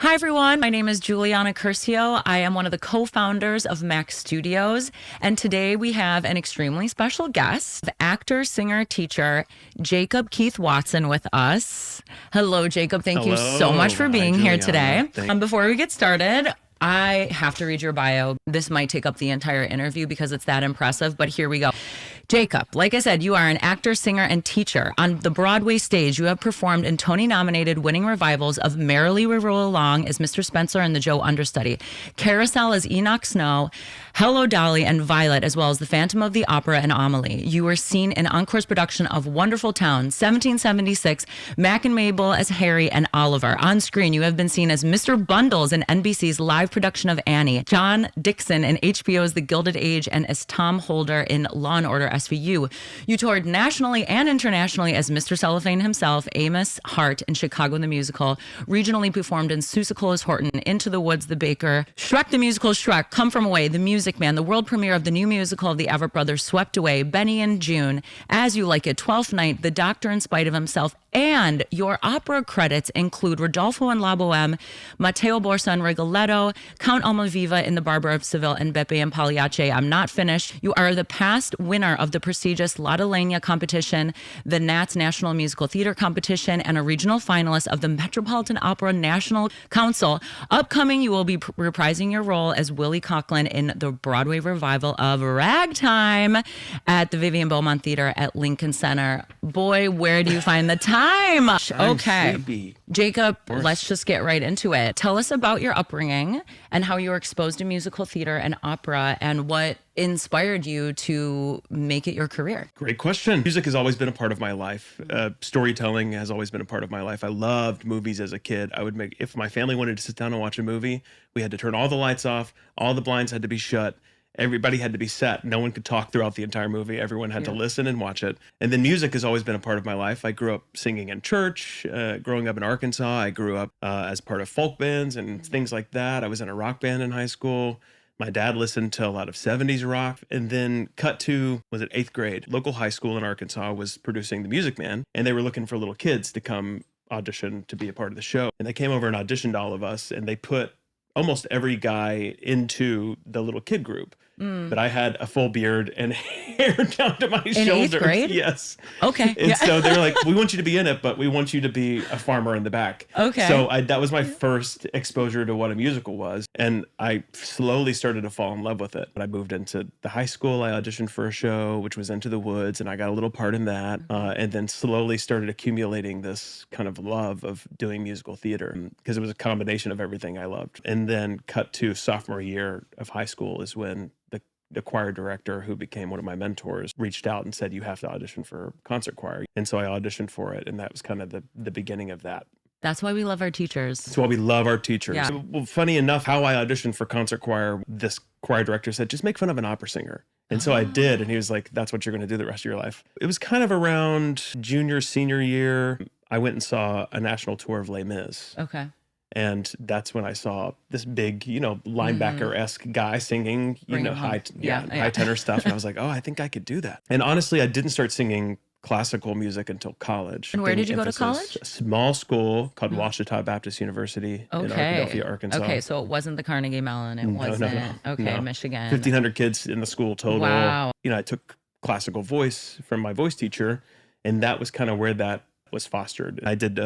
Hi, everyone. My name is Juliana Curcio. I am one of the co-founders of Mac Studios. And today we have an extremely special guest, actor, singer, teacher, Jacob Keith Watson with us. Hello, Jacob. Thank you so much for being here today. Before we get started, I have to read your bio. This might take up the entire interview because it's that impressive, but here we go. Jacob, like I said, you are an actor, singer, and teacher. On the Broadway stage, you have performed in Tony-nominated winning revivals of Merrily We Roll Along as Mr. Spencer and the Joe Understudy, Carousel as Enoch Snow, Hello Dolly, and Violet, as well as The Phantom of the Opera and Amelie. You were seen in Encore's production of Wonderful Town, 1776, Mac and Mabel as Harry and Oliver. On screen, you have been seen as Mr. Bundles in NBC's live production of Annie, John Dixon in HBO's The Gilded Age, and as Tom Holder in Law & Order SVU. You toured nationally and internationally as Mr. Cellophane himself, Amos Hart in Chicago the Musical, regionally performed in Seussical as Horton, Into the Woods, The Baker, Shrek the Musical, Shrek, Come From Away, The Music Man, the world premiere of the new musical of the Everett Brothers, Swept Away, Benny and June, As You Like It, Twelfth Night, The Doctor in Spite of Himself, and your opera credits include Rodolfo and La Boheme, Matteo Borsa and Rigoletto, Count Almaviva in The Barber of Seville, and Beppe and Pagliacci. I'm not finished. You are the past winner of the prestigious Lottolania competition, the Nats National Musical Theater competition, and a regional finalist of the Metropolitan Opera National Council. Upcoming, you will be reprising your role as Willie Coughlin in the Broadway revival of Ragtime at the Vivian Beaumont Theater at Lincoln Center. Boy, where do you find the time? Okay. Sleepy. Jacob, let's just get right into it. Tell us about your upbringing and how you were exposed to musical theater and opera and what inspired you to make it your career. Great question. Music has always been a part of my life. Storytelling has always been a part of my life. I loved movies as a kid. If my family wanted to sit down and watch a movie, we had to turn all the lights off, all the blinds had to be shut. Everybody had to be set. No one could talk throughout the entire movie. Everyone had to listen and watch it. And then music has always been a part of my life. I grew up singing in church. Growing up in Arkansas, I grew up as part of folk bands and things like that. I was in a rock band in high school. My dad listened to a lot of 70s rock. And then cut to, was it 8th grade? Local high school in Arkansas was producing The Music Man. And they were looking for little kids to come audition to be a part of the show. And they came over and auditioned all of us. And they put almost every guy into the little kid group. But I had a full beard and hair down to my shoulders. 8th grade? Yes. Okay. And so they're like, we want you to be in it, but we want you to be a farmer in the back. Okay. So that was my first exposure to what a musical was. And I slowly started to fall in love with it. But I moved into the high school. I auditioned for a show, which was Into the Woods, and I got a little part in that. And then slowly started accumulating this kind of love of doing musical theater because it was a combination of everything I loved. And then cut to sophomore year of high school is when the choir director, who became one of my mentors, reached out and said, you have to audition for concert choir. And so I auditioned for it. And that was kind of the beginning of that. That's why we love our teachers. That's why we love our teachers. Yeah. Well, funny enough, how I auditioned for concert choir, this choir director said, just make fun of an opera singer. And so I did. And he was like, that's what you're going to do the rest of your life. It was kind of around junior, senior year. I went and saw a national tour of Les Mis. Okay. And that's when I saw this big, linebacker-esque guy singing, high tenor stuff. And I was like, oh, I think I could do that. And honestly, I didn't start singing classical music until college. And where did you go to college? A small school called Ouachita Baptist University in Arkadelphia, Arkansas. Okay, so it wasn't the Carnegie Mellon. It wasn't. Okay, Michigan. 1,500 kids in the school total. Wow. I took classical voice from my voice teacher, and that was kind of where that was fostered. I did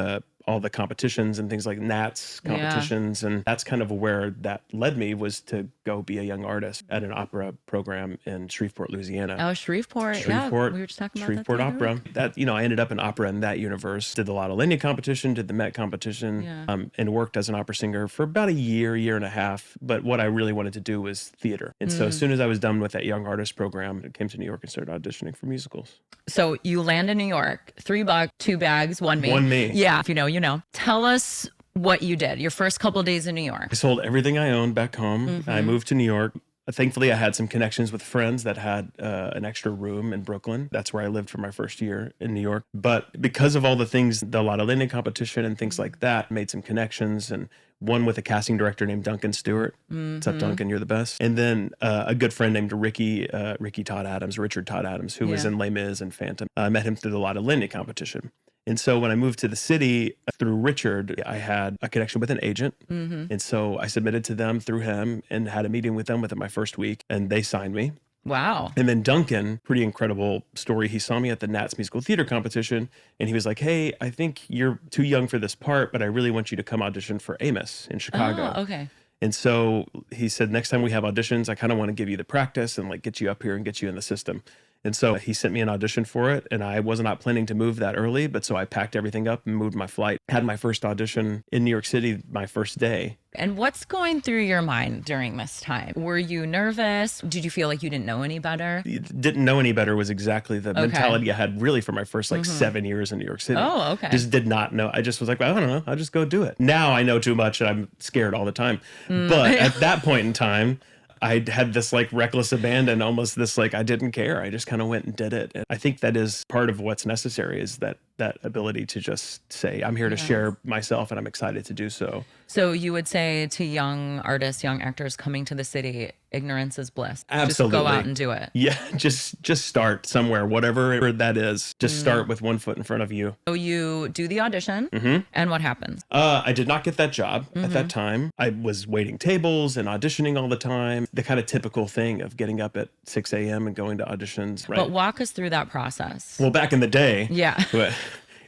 all the competitions and things like Nats competitions. And that's kind of where that led me, was to go be a young artist at an opera program in Shreveport, Louisiana. Oh, Shreveport. Yeah, we were just talking about Shreveport that. Opera. That, I ended up in opera in that universe. Did the Lottolenia competition, did the Met competition, and worked as an opera singer for about a year and a half. But what I really wanted to do was theater. And so as soon as I was done with that young artist program, I came to New York and started auditioning for musicals. So you land in New York, $3, 2 bags, one me. One me. Yeah, if you know, you know. Tell us what you did your first couple of days in New York. I sold everything I owned back home. I moved to New York. Thankfully, I had some connections with friends that had an extra room in Brooklyn. That's where I lived for my first year in New York. But because of all the things, the Lottolenia competition and things like that, made some connections, and one with a casting director named Duncan Stewart. What's up, Duncan? You're the best. And then a good friend named Richard Todd Adams, who was in Les Mis and Phantom. I met him through the Lottolenia competition. And so when I moved to the city through Richard, I had a connection with an agent. And so I submitted to them through him and had a meeting with them within my first week, and they signed me. Wow. And then Duncan, pretty incredible story. He saw me at the Nats Musical Theater competition, and he was like, "Hey, I think you're too young for this part, but I really want you to come audition for Amos in Chicago." Oh, okay. And so he said, "Next time we have auditions, I kind of want to give you the practice and like get you up here and get you in the system." And so he sent me an audition for it, and I was not planning to move that early, but so I packed everything up and moved my flight. Had my first audition in New York City my first day. And what's going through your mind during this time? Were you nervous? Did you feel like you didn't know any better? Didn't know any better was exactly the mentality I had really for my first like 7 years in New York City. Oh, okay. Just did not know. I just was like, I don't know. I'll just go do it. Now I know too much and I'm scared all the time. But at that point in time, I had this like reckless abandon, almost this like I didn't care. I just kind of went and did it. And I think that is part of what's necessary is that ability to just say, I'm here to share myself and I'm excited to do so. So you would say to young artists, young actors coming to the city, ignorance is bliss. Absolutely. Just go out and do it. Yeah, just start somewhere, whatever that is. Just start with one foot in front of you. So you do the audition, and what happens? I did not get that job at that time. I was waiting tables and auditioning all the time. The kind of typical thing of getting up at 6 a.m. and going to auditions. Right. But walk us through that process. Well, back in the day, Yeah.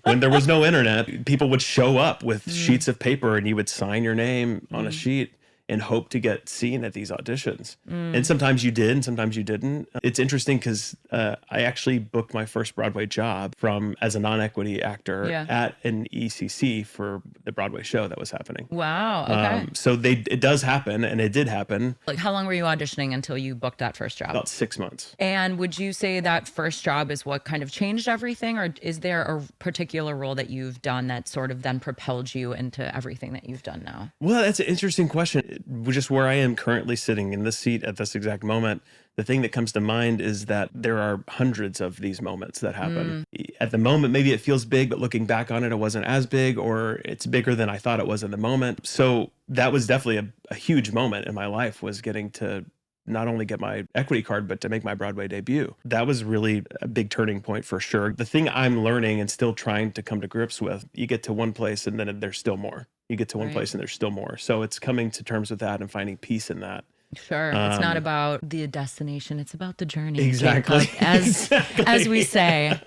when there was no internet, people would show up with sheets of paper and you would sign your name on a sheet and hope to get seen at these auditions. And sometimes you did and sometimes you didn't. It's interesting because I actually booked my first Broadway job as a non-equity actor at an ECC for the Broadway show that was happening. Wow. Okay. So it does happen, and it did happen. Like, how long were you auditioning until you booked that first job? About 6 months. And would you say that first job is what kind of changed everything? Or is there a particular role that you've done that sort of then propelled you into everything that you've done now? Well, that's an interesting question. Just where I am currently sitting in this seat at this exact moment, the thing that comes to mind is that there are hundreds of these moments that happen. At the moment, maybe it feels big, but looking back on it, it wasn't as big, or it's bigger than I thought it was in the moment. So that was definitely a huge moment in my life, was getting to not only get my equity card, but to make my Broadway debut. That was really a big turning point for sure. The thing I'm learning and still trying to come to grips with, you get to one place and then there's still more. You get to one place and there's still more. So it's coming to terms with that and finding peace in that. Sure. It's not about the destination. It's about the journey. Exactly. Jacob, as we say.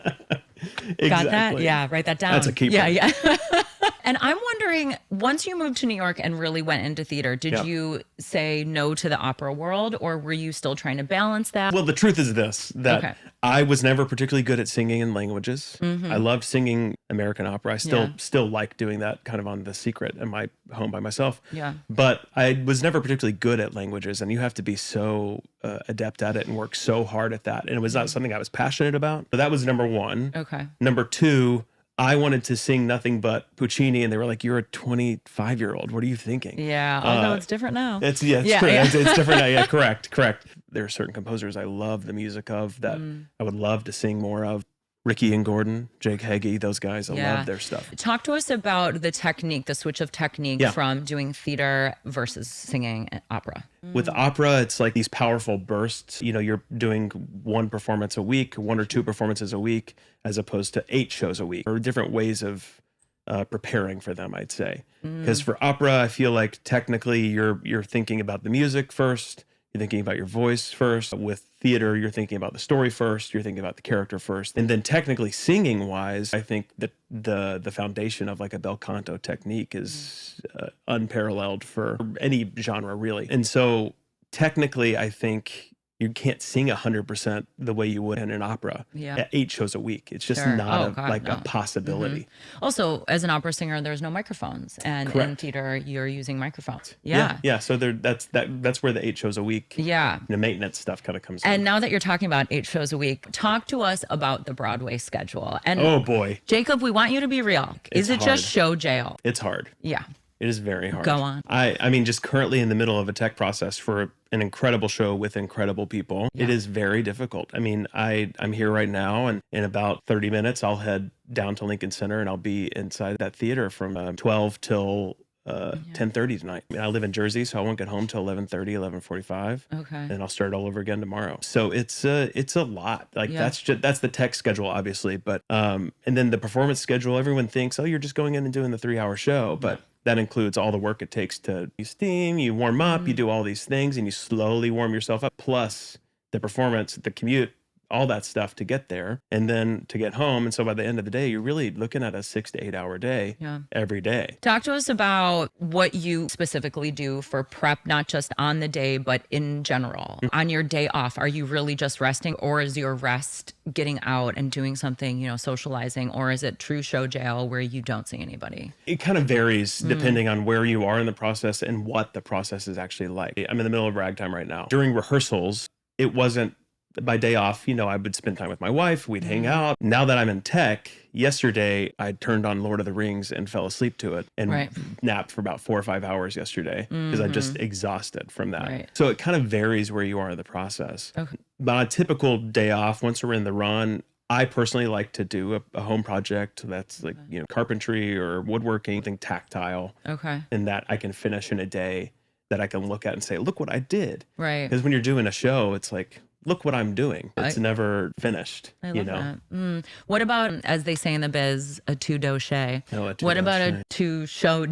Got that? Yeah, write that down. That's a keeper. Yeah. And I'm wondering, once you moved to New York and really went into theater, did you say no to the opera world, or were you still trying to balance that? Well, the truth is this, that I was never particularly good at singing in languages. I loved singing American opera. I still like doing that kind of on the secret in my home by myself. Yeah. But I was never particularly good at languages, and you have to be so adept at it and work so hard at that. And it was not something I was passionate about. But that was number one. Okay. Number two, I wanted to sing nothing but Puccini, and they were like, "You're a 25-year-old. What are you thinking?" Yeah, although it's different now. It's true. It's different now. Yeah, correct. There are certain composers I love the music of that I would love to sing more of. Ricky and Gordon, Jake Heggie, those guys, I love their stuff. Talk to us about the technique, the switch of technique from doing theater versus singing opera. With opera, it's like these powerful bursts. You know, you're doing one performance a week, 1 or 2 performances a week, as opposed to 8 shows a week, or different ways of preparing for them, I'd say. Because for opera, I feel like technically you're thinking about the music first. You're thinking about your voice first. With theater, you're thinking about the story first. You're thinking about the character first. And then technically singing wise, I think that the foundation of like a bel canto technique is unparalleled for any genre really. And so technically, I think you can't sing 100% the way you would in an opera at 8 shows a week. It's just not a possibility. Also, as an opera singer, there's no microphones, and in theater, you're using microphones. Yeah. So that's where the 8 shows a week. Yeah. The maintenance stuff kind of comes in. And now that you're talking about 8 shows a week, talk to us about the Broadway schedule. And oh boy, Jacob, we want you to be real. Is it just show jail? It's hard. Yeah. It is very hard. Go on. I mean, just currently in the middle of a tech process for an incredible show with incredible people. It is very difficult. I mean, I'm here right now, and in about 30 minutes, I'll head down to Lincoln Center, and I'll be inside that theater from 12 till 10:30 tonight. I mean, I live in Jersey, so I won't get home till 11:30, 11:45. Okay. And I'll start all over again tomorrow. So it's a lot. Like Yeah. that's the tech schedule, obviously. But and then the performance schedule, everyone thinks, oh, you're just going in and doing the 3-hour show. But that includes all the work it takes to you steam, you warm up, you do all these things, and you slowly warm yourself up. Plus the performance, the commute, all that stuff to get there and then to get home. And so by the end of the day, you're really looking at a 6 to 8 hour day every day. Talk to us about what you specifically do for prep, not just on the day, but in general. On your day off, are you really just resting, or is your rest getting out and doing something, socializing, or is it true show jail where you don't see anybody? It kind of varies depending on where you are in the process and what the process is actually like. I'm in the middle of ragtime right now. During rehearsals, it wasn't my day off, I would spend time with my wife, we'd hang out. Now that I'm in tech, yesterday I turned on Lord of the Rings and fell asleep to it and napped for about 4 or 5 hours yesterday because I'm just exhausted from that. Right. So it kind of varies where you are in the process. Okay. But on a typical day off, once we're in the run, I personally like to do a home project that's like, carpentry or woodworking, something tactile. Okay. And that I can finish in a day that I can look at and say, look what I did. Right. Because when you're doing a show, it's like, look what I'm doing. It's never finished. I love that. What about, as they say in the biz, a two doche? What about a two show?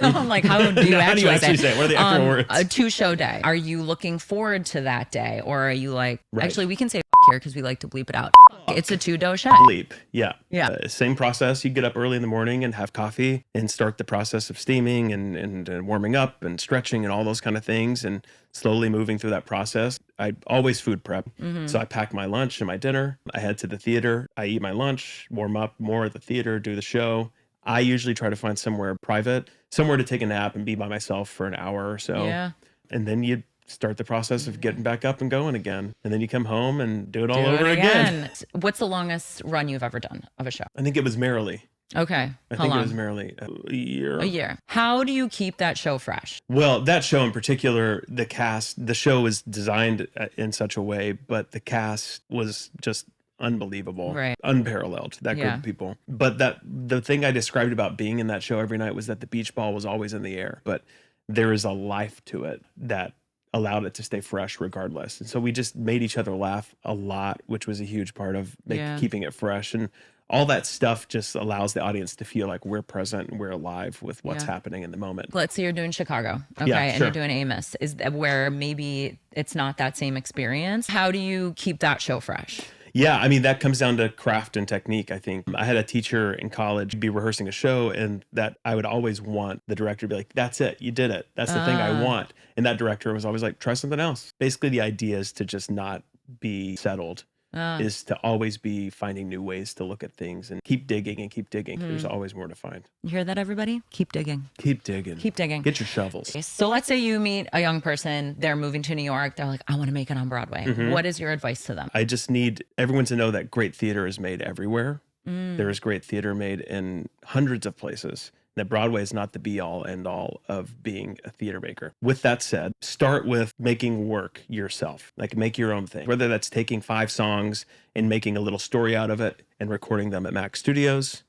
I'm like, how do you actually say it? What are the actual words? A two show day. Are you looking forward to that day, or are you like? Actually, we can say here because we like to bleep it out. It's a two doche. Bleep. Yeah. Yeah. Same process. You get up early in the morning and have coffee and start the process of steaming and warming up and stretching and all those kind of things and slowly moving through that process. I always food prep. So I pack my lunch and my dinner. I head to the theater. I eat my lunch, warm up more at the theater, do the show. I usually try to find somewhere private, somewhere to take a nap and be by myself for an hour or so. Yeah. And then you start the process of getting back up and going again. And then you come home and do it all over again. What's the longest run you've ever done of a show? I think it was Merrily. Okay. I How think long? it was Merrily. A year. A year. How do you keep that show fresh? Well, that show in particular, the show was designed in such a way, but the cast was just unbelievable, Right. unparalleled, that group of people. But the thing I described about being in that show every night was that the beach ball was always in the air, but there is a life to it that allowed it to stay fresh regardless. And so we just made each other laugh a lot, which was a huge part of keeping it fresh. And all that stuff just allows the audience to feel like we're present and we're alive with what's happening in the moment. Let's say you're doing Chicago, okay, and you're doing Amos. Is that where maybe it's not that same experience? How do you keep that show fresh? Yeah, I mean, that comes down to craft and technique, I think. I had a teacher in college be rehearsing a show, and that I would always want the director to be like, that's it, you did it. That's the thing I want. And that director was always like, try something else. Basically, the idea is to just not be settled, is to always be finding new ways to look at things and keep digging and keep digging. There's always more to find. You hear that, everybody? Keep digging. Keep digging. Keep digging. Get your shovels. So let's say you meet a young person, they're moving to New York, they're like, I want to make it on Broadway. What is your advice to them? I just need everyone to know that great theater is made everywhere. There is great theater made in hundreds of places. That Broadway is not the be all end all of being a theater maker. With that said, start with making work yourself. Like make your own thing. Whether that's taking 5 songs and making a little story out of it and recording them at Mac Studios.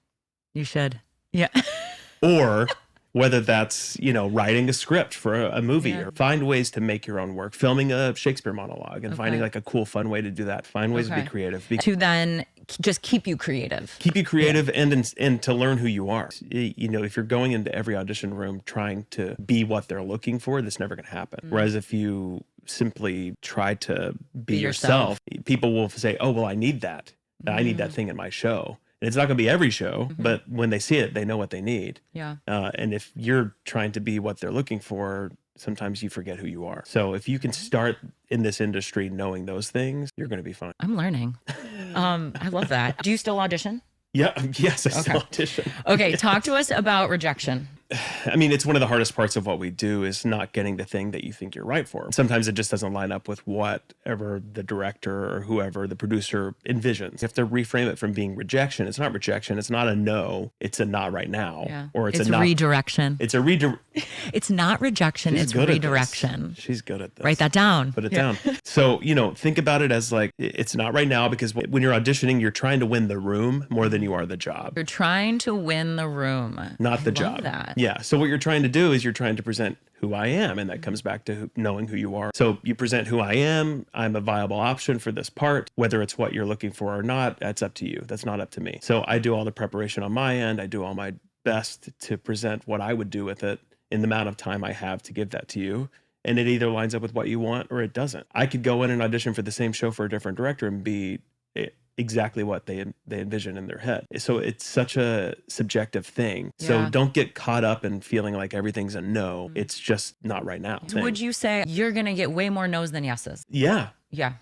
You should. Yeah. Or whether that's, writing a script for a movie or find ways to make your own work, filming a Shakespeare monologue and finding like a cool, fun way to do that. Find ways to be creative. To then just keep you creative. Keep you creative and to learn who you are. If you're going into every audition room trying to be what they're looking for, that's never going to happen. Whereas if you simply try to be yourself, people will say, oh, well, I need that. I need that thing in my show. And it's not going to be every show, but when they see it, they know what they need. Yeah. And if you're trying to be what they're looking for, sometimes you forget who you are. So if you can start in this industry knowing those things, you're going to be fine. I'm learning. I love that. Do you still audition? Yeah. Yes, I still audition. Okay. Talk to us about rejection. I mean, it's one of the hardest parts of what we do is not getting the thing that you think you're right for. Sometimes it just doesn't line up with whatever the director or whoever the producer envisions. You have to reframe it from being rejection. It's not rejection. It's not a no. It's a not right now. Yeah. Or it's a redirection. It's a redirection. It's not rejection. It's redirection. She's good at this. Write that down. Put it down. So, think about it as like, it's not right now because when you're auditioning, you're trying to win the room more than you are the job. You're trying to win the room. Not the I love job. That. Yeah. So what you're trying to do is you're trying to present who I am. And that comes back to knowing who you are. So you present who I am. I'm a viable option for this part. Whether it's what you're looking for or not, that's up to you. That's not up to me. So I do all the preparation on my end. I do all my best to present what I would do with it in the amount of time I have to give that to you. And it either lines up with what you want or it doesn't. I could go in and audition for the same show for a different director and be exactly what they envision in their head. So it's such a subjective thing. So Yeah. don't get caught up in feeling like everything's a no. It's just not right now. Would you say you're going to get way more no's than yeses? Yeah, Yeah.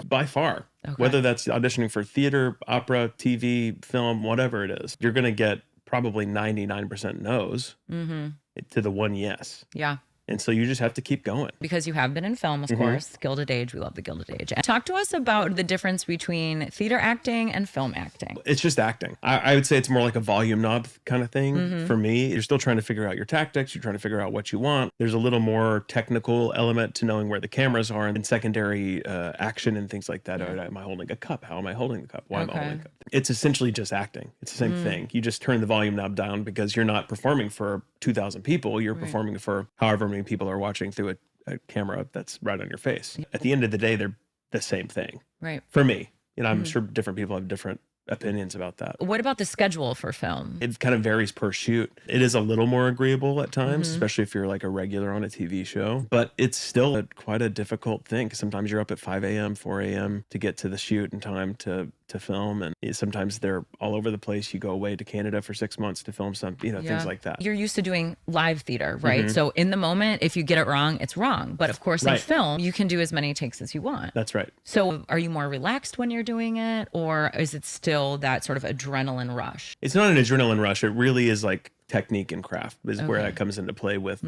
by far. Okay. Whether that's auditioning for theater, opera, TV, film, whatever it is, you're going to get probably 99% no's to the one yes. Yeah. And so you just have to keep going. Because you have been in film, of course, Gilded Age. We love the Gilded Age. Talk to us about the difference between theater acting and film acting. It's just acting. I would say it's more like a volume knob kind of thing for me. You're still trying to figure out your tactics. You're trying to figure out what you want. There's a little more technical element to knowing where the cameras are and secondary action and things like that. Am I holding a cup? How am I holding the cup? Why am I holding the cup? It's essentially just acting. It's the same thing. You just turn the volume knob down because you're not performing for 2,000 people. You're performing for however many people are watching through a camera that's right on your face. At the end of the day, they're the same thing. Right. For me. I'm sure different people have different opinions about that. What about the schedule for film? It kind of varies per shoot. It is a little more agreeable at times, especially if you're like a regular on a TV show, but it's still quite a difficult thing because sometimes you're up at 5 a.m., 4 a.m. to get to the shoot in time to film. And sometimes they're all over the place. You go away to Canada for 6 months to film some, things like that. You're used to doing live theater, right? So in the moment, if you get it wrong, it's wrong. But of course, in film, you can do as many takes as you want. That's right. So are you more relaxed when you're doing it, or is it still that sort of adrenaline rush? It's not an adrenaline rush. It really is like technique and craft is where that comes into play with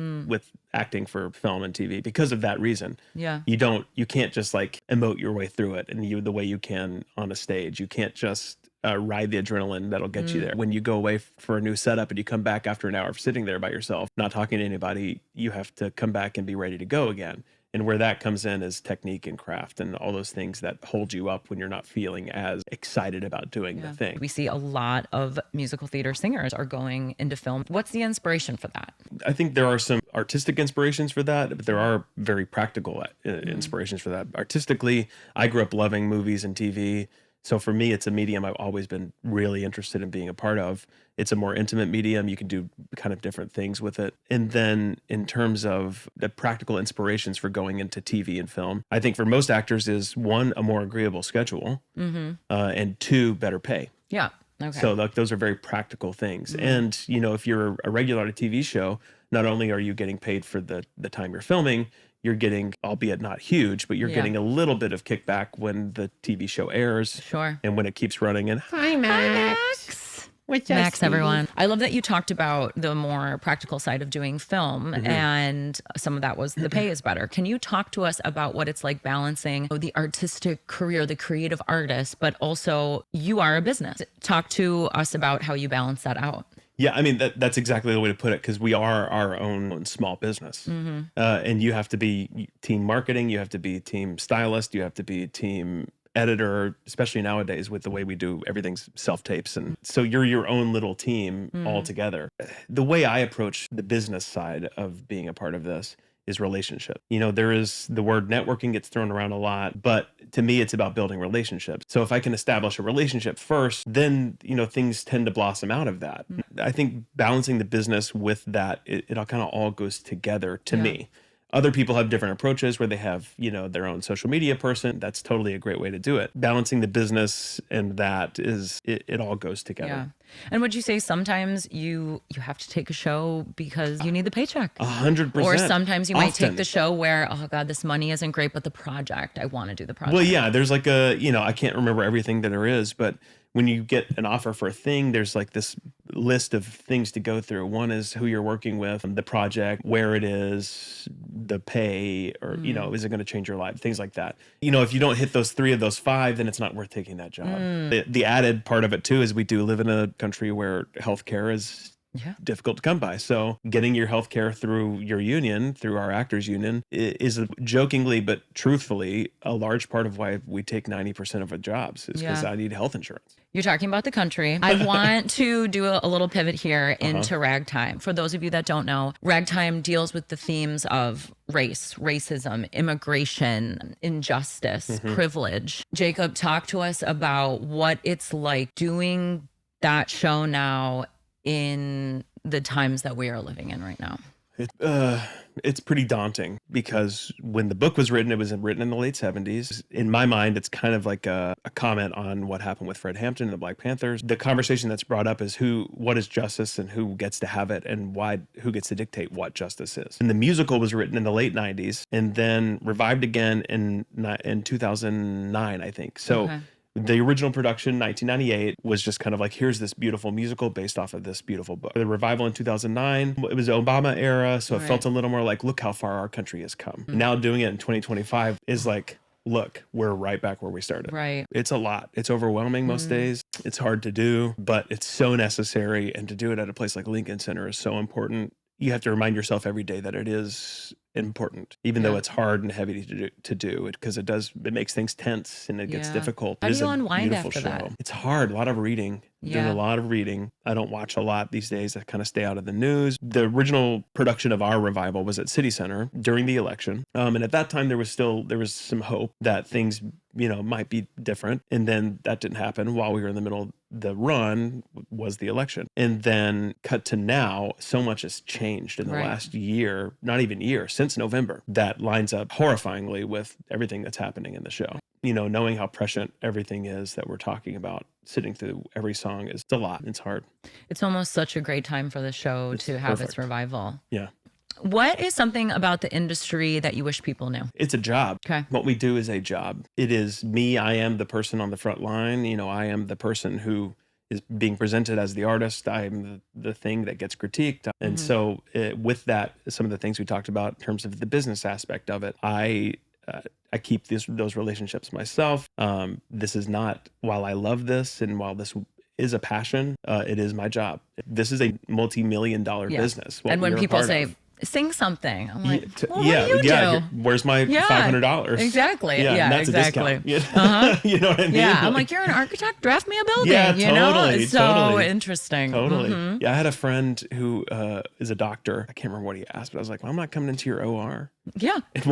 acting for film and TV because of that reason. Yeah. You can't just like emote your way through it and the way you can on a stage. You can't just ride the adrenaline that'll get you there. When you go away for a new setup and you come back after an hour of sitting there by yourself, not talking to anybody, you have to come back and be ready to go again. And where that comes in is technique and craft and all those things that hold you up when you're not feeling as excited about doing the thing. We see a lot of musical theater singers are going into film. What's the inspiration for that? I think there are some artistic inspirations for that, but there are very practical inspirations for that. Artistically, I grew up loving movies and TV. So for me, it's a medium I've always been really interested in being a part of. It's a more intimate medium. You can do kind of different things with it. And then in terms of the practical inspirations for going into TV and film, I think for most actors is one, a more agreeable schedule, and two, better pay. Yeah. Okay. So like those are very practical things. And, if you're a regular on a TV show, not only are you getting paid for the time you're filming, you're getting, albeit not huge, but you're getting a little bit of kickback when the TV show airs. Sure. And when it keeps running. And Hi, Max. Max, everyone. I love that you talked about the more practical side of doing film, and some of that was the pay is better. Can you talk to us about what it's like balancing the artistic career, the creative artist, but also you are a business? Talk to us about how you balance that out. yeah, I mean, that's exactly the way to put it because we are our own small business. And you have to be team marketing, you have to be team stylist, you have to be team editor, especially nowadays with the way we do everything's self-tapes. And so you're your own little team all together. The way I approach the business side of being a part of this is relationship. There is the word networking gets thrown around a lot, but to me, it's about building relationships. So if I can establish a relationship first, then, things tend to blossom out of that. I think balancing the business with that, it all kind of all goes together to me. Other people have different approaches where they have, their own social media person. That's totally a great way to do it. Balancing the business and that is, it all goes together. Yeah. And would you say sometimes you have to take a show because you need the paycheck? 100%. Or sometimes you might take Often. the show where, oh God, this money isn't great, but the project, I want to do the project. Well, yeah, there's like I can't remember everything that there is, but when you get an offer for a thing, there's like this list of things to go through. One is who you're working with, the project, where it is, the pay, or, is it going to change your life? Things like that. If you don't hit those 3 of those 5, then it's not worth taking that job. The added part of it too is we do live in a country where healthcare is difficult to come by. So getting your health care through your union, through our actors union, is jokingly but truthfully a large part of why we take 90% of our jobs is because I need health insurance. You're talking about the country. I want to do a little pivot here into ragtime. For those of you that don't know, ragtime deals with the themes of race, racism, immigration, injustice, privilege. Jacob, talk to us about what it's like doing that show now in the times that we are living in right now. It's pretty daunting because when the book was written, it was written in the late 70s. In my mind, it's kind of like a comment on what happened with Fred Hampton and the Black Panthers. The conversation that's brought up is what is justice and who gets to have it and who gets to dictate what justice is. And the musical was written in the late 90s and then revived again in 2009, I think. So the original production, 1998, was just kind of like, here's this beautiful musical based off of this beautiful book. The revival in 2009, it was Obama era, so it felt a little more like, look how far our country has come. Now doing it in 2025 is like, look, we're right back where we started. Right. It's a lot. It's overwhelming most days. It's hard to do, but it's so necessary. And to do it at a place like Lincoln Center is so important. You have to remind yourself every day that it is important, even though it's hard and heavy to do it, because it makes things tense and it gets difficult. How It do is you a unwind beautiful after show. that? It's hard. A lot of reading. Doing a lot of reading. I don't watch a lot these days. I kind of stay out of the news. The original production of our revival was at City Center during the election. And at that time, there was some hope that things, might be different. And then that didn't happen while we were in the middle. The run was the election. And then cut to now, so much has changed in the last year, not even year, since November. That lines up horrifyingly with everything that's happening in the show. Knowing how prescient everything is that we're talking about, sitting through every song is a lot. It's hard. It's almost such a great time for the show to have its revival. Yeah. What is something about the industry that you wish people knew? It's a job. Okay. What we do is a job. It is me. I am the person on the front line. I am the person who is being presented as the artist. I am the thing that gets critiqued. And so with that, some of the things we talked about in terms of the business aspect of it, I keep those relationships myself. This is not, while I love this and while this is a passion, it is my job. This is a multi-million-dollar business. And when people say, sing something, I'm like, well, what do you do? Where's my $500? Exactly. That's exactly. a discount. You know what I mean? Yeah, I'm like, you're an architect, draft me a building. Yeah, totally. It's so interesting. Totally. Yeah, I had a friend who is a doctor. I can't remember what he asked, but I was like, well, I'm not coming into your OR. Yeah. And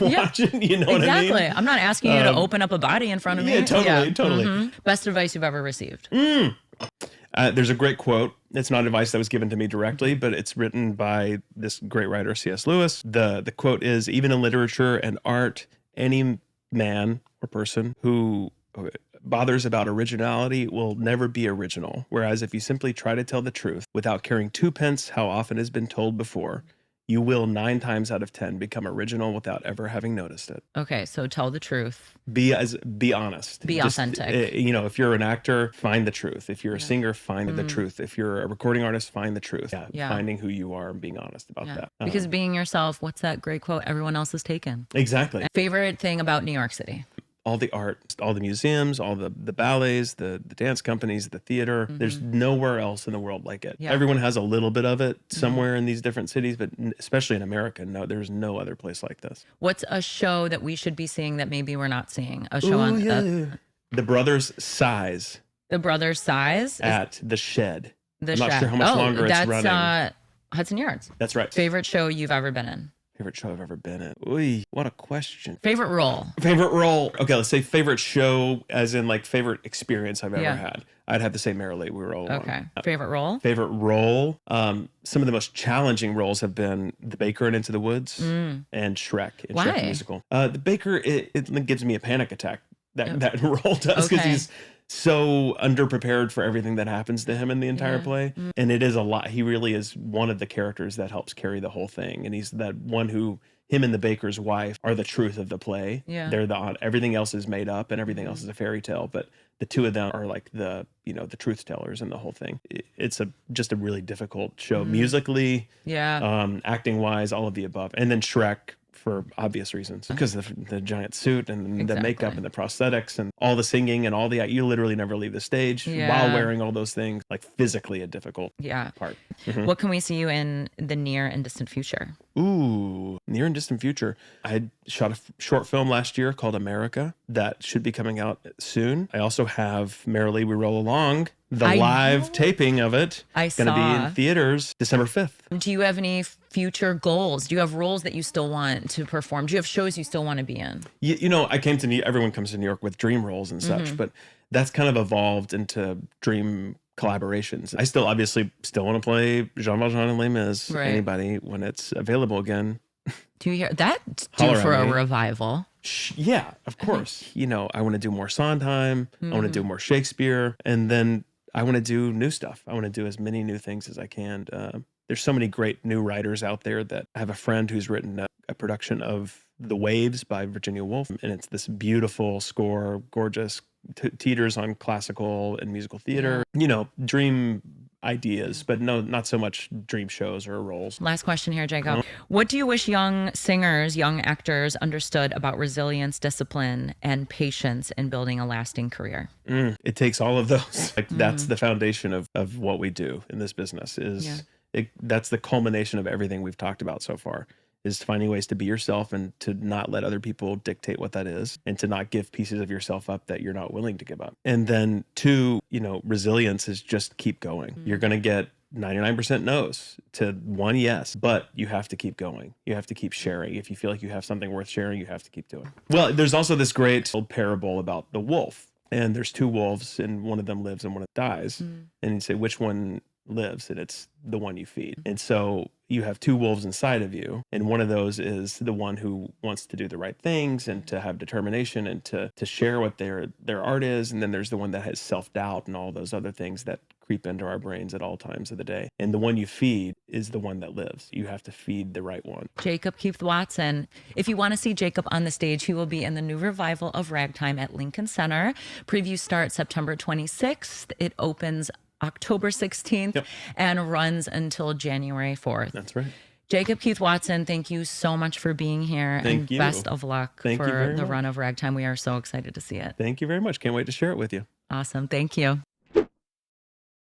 watching, you know what I mean? Exactly. I'm not asking you to open up a body in front of me. Yeah, totally. Best advice you've ever received? There's a great quote. It's not advice that was given to me directly, but it's written by this great writer, C.S. Lewis. The quote is, even in literature and art, any man or person who bothers about originality will never be original. Whereas if you simply try to tell the truth without caring twopence how often has been told before, you will 9 times out of 10 become original without ever having noticed it. Okay, so tell the truth. Be honest. Be authentic. If you're an actor, find the truth. If you're a singer, find the truth. If you're a recording artist, find the truth. Finding who you are and being honest about that. Because being yourself, what's that great quote? Everyone else is taken. Exactly. Favorite thing about New York City? All the art, all the museums, all the ballets, the dance companies, the theater. There's nowhere else in the world like it. Yeah. Everyone has a little bit of it somewhere in these different cities, but especially in America, no, there's no other place like this. What's a show that we should be seeing that maybe we're not seeing? A show on The Brothers' Size. The Brothers' Size At the Shed. The I'm Shed. not sure how much longer it's running. That's Hudson Yards. That's right. Favorite show you've ever been in? Favorite show I've ever been in. Oy, what a question. Favorite role? Favorite role. Okay, let's say favorite show, as in like favorite experience I've ever had. I'd have to say Merrily. We were all okay. Favorite role? Favorite role. Some of the most challenging roles have been The Baker and Into the Woods and Shrek. In Why? Shrek the Musical. The Baker, it gives me a panic attack. That role does, because he's so underprepared for everything that happens to him in the entire play. And it is a lot. He really is one of the characters that helps carry the whole thing. And he's that one who, him and the baker's wife are the truth of the play. Yeah. They're everything else is made up and everything else is a fairy tale. But the two of them are like the truth tellers in the whole thing. It's just a really difficult show musically, acting wise, all of the above. And then Shrek, for obvious reasons, because of the giant suit and the makeup Exactly. and the prosthetics and all the singing and all the, you literally never leave the stage while Yeah. wearing all those things, like physically a difficult Yeah. part. What can we see you in the near and distant future? Ooh, near and distant future. I had shot a short film last year called America that should be coming out soon. I also have Merrily We Roll Along, the I live know. taping of it. I Going to be saw. in theaters December 5th. Do you have any future goals? Do you have roles that you still want to perform? Do you have shows you still want to be in? You know, I came to New everyone comes to New York with dream roles and such, but that's kind of evolved into dream collaborations. I still obviously still want to play Jean Valjean and Les Mis, Right. anybody, when it's available again. Do you hear that? Due Holler for at a me. revival. Yeah, of course. You know, I want to do more Sondheim. I want to do more Shakespeare. And then I want to do new stuff. I want to do as many new things as I can. There's so many great new writers out there that I have a friend who's written a production of The Waves by Virginia Woolf. And it's this beautiful score, gorgeous, teeters on classical and musical theater. You know, dream ideas, but no, not so much dream shows or roles. Last question here, Jacob. What do you wish young singers, young actors understood about resilience, discipline, and patience in building a lasting career? It takes all of those. Like that's the foundation of what we do in this business is that's the culmination of everything we've talked about so far, is finding ways to be yourself and to not let other people dictate what that is, and to not give pieces of yourself up that you're not willing to give up. And then two, you know, resilience is just keep going. You're going to get 99% no's to one yes, but you have to keep going. You have to keep sharing. If you feel like you have something worth sharing, you have to keep doing it. Well, there's also this great old parable about the wolf, and there's two wolves, and one of them lives and one of them dies. And you say, which one lives? And it's the one you feed. And so you have two wolves inside of you, and one of those is the one who wants to do the right things and to have determination and to share what their art is. And then there's the one that has self-doubt and all those other things that creep into our brains at all times of the day. And the one you feed is the one that lives. You have to feed the right one. Jacob Keith Watson. If you want to see Jacob on the stage, he will be in the new revival of Ragtime at Lincoln Center. Previews start September 26th. It opens October 16th and runs until January 4th. That's right. Jacob Keith Watson, thank you so much for being here. Thank and you. Best of luck Thank you for very the much. run of Ragtime. We are so excited to see it. Thank you very much. Can't wait to share it with you. Awesome. Thank you.